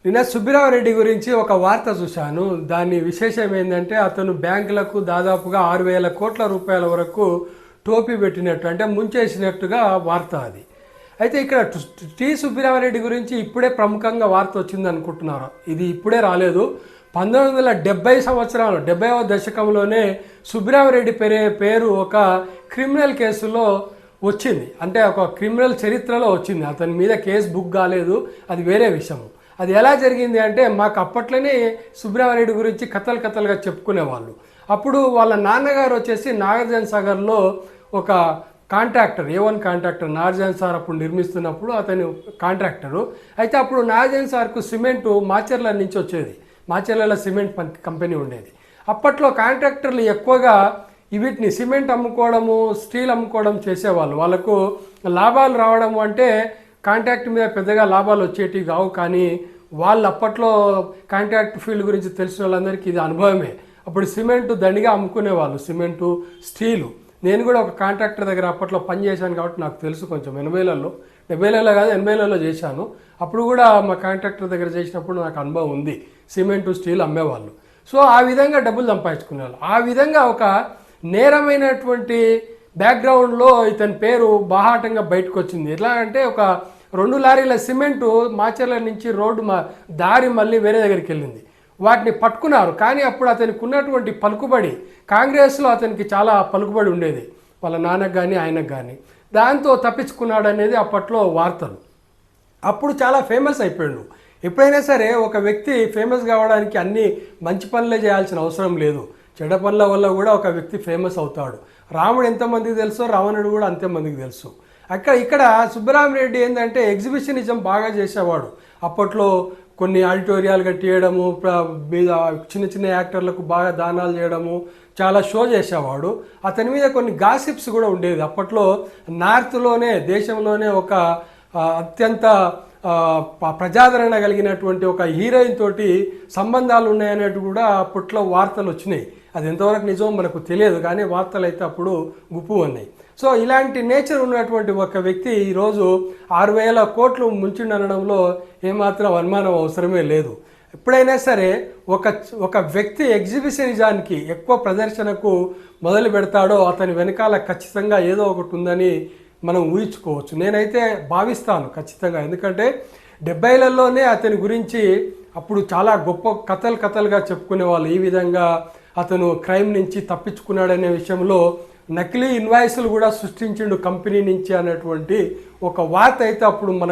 నిన్న సుబ్బిరామరెడ్డి గురించి ఒక వార్త చూశాను. దాని విశేషం ఏంటంటే అతను బ్యాంకులకు దాదాపుగా 6,000 కోట్ల రూపాయల వరకు టోపీ పెట్టినట్టు, అంటే ముంచేసినట్టుగా వార్త అది. అయితే ఇక్కడ టి సుబ్బిరామరెడ్డి గురించి ఇప్పుడే ప్రముఖంగా వార్త వచ్చింది అనుకుంటున్నారు. ఇది ఇప్పుడే రాలేదు. 1970 సంవత్సరాలు 70వ దశకంలోనే సుబ్బిరామరెడ్డి పేరు ఒక క్రిమినల్ కేసులో వచ్చింది. అంటే ఒక క్రిమినల్ చరిత్రలో వచ్చింది. అతని మీద కేసు బుక్ కాలేదు, అది వేరే విషయం. అది ఎలా జరిగింది అంటే, మాకు అప్పట్లోనే సుబ్బిరామరెడ్డి గురించి కథలుగా చెప్పుకునేవాళ్ళు. అప్పుడు వాళ్ళ నాన్నగారు వచ్చేసి నాగార్జున సాగర్లో ఒక contractor, A1 contractor. Nagarjuna sir అప్పుడు నిర్మిస్తున్నప్పుడు అతను కాంట్రాక్టరు. అయితే అప్పుడు నాగార్జున సార్కు సిమెంటు మాచర్ల నుంచి వచ్చేది. మాచర్లలో సిమెంట్ కంపెనీ ఉండేది. అప్పట్లో కాంట్రాక్టర్లు ఎక్కువగా వీటిని సిమెంట్ అమ్ముకోవడము, స్టీల్ అమ్ముకోవడం చేసేవాళ్ళు. వాళ్ళకు లాభాలు రావడము అంటే కాంట్రాక్ట్ మీద పెద్దగా లాభాలు వచ్చేటివి కావు. కానీ వాళ్ళు అప్పట్లో కాంట్రాక్ట్ ఫీల్డ్ గురించి తెలిసిన వాళ్ళందరికీ ఇది అనుభవమే. అప్పుడు సిమెంటు దండిగా అమ్ముకునేవాళ్ళు, సిమెంటు, స్టీలు. నేను కూడా ఒక కాంట్రాక్టర్ దగ్గర అప్పట్లో పనిచేశాను కాబట్టి నాకు తెలుసు కొంచెం. 80లలో 70లలో కాదు 80లలో చేశాను. అప్పుడు కూడా మా కాంట్రాక్టర్ దగ్గర చేసినప్పుడు నాకు అనుభవం ఉంది. సిమెంటు, స్టీల్ అమ్మేవాళ్ళు. సో ఆ విధంగా డబ్బులు సంపాదించుకునేవాళ్ళు. ఆ విధంగా ఒక నేరమైనటువంటి బ్యాక్గ్రౌండ్లో ఇతని పేరు బాహాటంగా బయటకు వచ్చింది. ఎట్లా అంటే, ఒక 2 లారీల సిమెంటు మాచర్ల నుంచి దారి మళ్ళీ వేరే దగ్గరికి వెళ్ళింది. వాటిని పట్టుకున్నారు. కానీ అప్పుడు అతనికి ఉన్నటువంటి పలుకుబడి, కాంగ్రెస్లో అతనికి చాలా పలుకుబడి ఉండేది, వాళ్ళ నాన్నకు కానీ ఆయనకు కానీ. దాంతో తప్పించుకున్నాడు అనేది అప్పట్లో వార్తలు. అప్పుడు చాలా ఫేమస్ అయిపోయాడు. ఎప్పుడైనా సరే ఒక వ్యక్తి ఫేమస్ కావడానికి అన్ని మంచి పనులే చేయాల్సిన అవసరం లేదు. చెడ్డ పనుల వల్ల కూడా ఒక వ్యక్తి ఫేమస్ అవుతాడు. రాముడు ఎంతమందికి తెలుసో రావణుడు కూడా అంతమందికి తెలుసు. ఇక్కడ సుబ్బిరామరెడ్డి ఏంటంటే ఎగ్జిబిషనిజం బాగా చేసేవాడు. అప్పట్లో కొన్ని ఆడిటోరియాలు కట్టియడము, చిన్న యాక్టర్లకు బాగా దానాలు చేయడము, చాలా షో చేసేవాడు. అతని మీద కొన్ని గాసిప్స్ కూడా ఉండేది. అప్పట్లో నార్త్లోనే, దేశంలోనే ఒక అత్యంత ప్రజాదరణ కలిగినటువంటి ఒక హీరోయిన్ తోటి సంబంధాలు ఉన్నాయనేది కూడా అప్పట్లో వార్తలు వచ్చినాయి. అది ఎంతవరకు నిజమో మనకు తెలియదు, కానీ వార్తలు అయితే అప్పుడు గుప్పు ఉన్నాయి. సో ఇలాంటి నేచర్ ఉన్నటువంటి ఒక వ్యక్తి ఈరోజు 6,000 కోట్లు ముంచిండనడంలో ఏమాత్రం అనుమానం అవసరమే లేదు. ఎప్పుడైనా సరే ఒక వ్యక్తి ఎగ్జిబిషనిజానికి, ఎక్కువ ప్రదర్శనకు మొదలు పెడతాడో అతని వెనకాల ఖచ్చితంగా ఏదో ఒకటి ఉందని మనం ఊహించుకోవచ్చు. నేనైతే భావిస్తాను ఖచ్చితంగా. ఎందుకంటే 70లలోనే అతని గురించి అప్పుడు చాలా గొప్ప కథలుగా చెప్పుకునేవాళ్ళు. ఈ విధంగా అతను క్రైమ్ నుంచి తప్పించుకున్నాడనే విషయంలో నకిలీ ఇన్వాయిస్లు కూడా సృష్టించిండు కంపెనీ నుంచి అనేటువంటి ఒక వార్త అయితే అప్పుడు మన